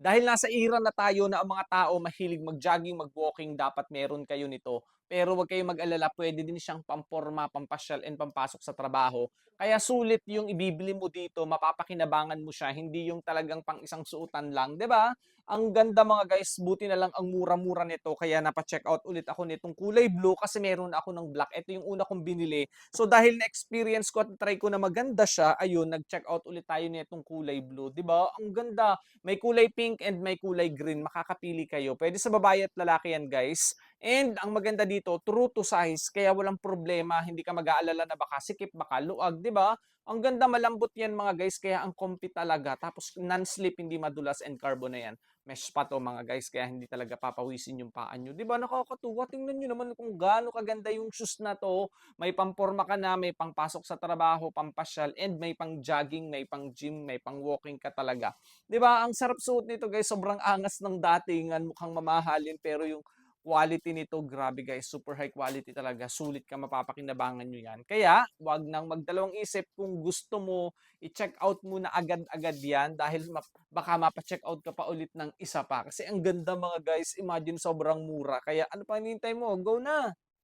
Dahil nasa era na tayo na ang mga tao mahilig mag-jogging, mag-walking, dapat meron kayo nito. Pero huwag kayong mag-alala, puwede din siyang pamporma, pampasyal, and pampasok sa trabaho. Kaya sulit yung ibibili mo dito, mapapakinabangan mo siya, hindi yung talagang pang isang suotan lang, 'di ba? Ang ganda mga guys, buti na lang ang mura-mura nito kaya napa-check out ulit ako nitong kulay blue kasi meron ako ng black. Ito yung una kong binili. So dahil na-experience ko at try ko na maganda siya, ayun, nag-check out ulit tayo nitong kulay blue, 'di ba? Ang ganda. May kulay pink and may kulay green, makakapili kayo. Pwede sa babae at lalaki yan, guys. And ang maganda dito, true to size, kaya walang problema, hindi ka mag-aalala na baka sikip, baka luag, 'di ba? Ang ganda, malambot yan mga guys, kaya ang comfy talaga. Tapos non-slip, hindi madulas, and carbon na yan. Mesh pa 'to mga guys, kaya hindi talaga papawisin yung paa niyo. 'Di ba nakakatuwa? Tingnan niyo naman kung gaano kaganda yung shoes na 'to. May pamporma ka na, may pangpasok sa trabaho, pampasyal, and may pang-jogging, may pang-gym, may pang-walking ka talaga. 'Di ba ang sarap suot nito guys, sobrang angas ng datingan, mukhang mamahalin pero yung quality nito grabe guys, super high quality talaga, sulit ka, mapapakinabangan niyo 'yan. Kaya 'wag nang magdalawang isip kung gusto mo, i-check out mo na agad-agad 'yan dahil baka mapa-check out ka pa ulit ng isa pa. Kasi ang ganda mga guys, imagine sobrang mura. Kaya ano pa hinihintay mo, go na!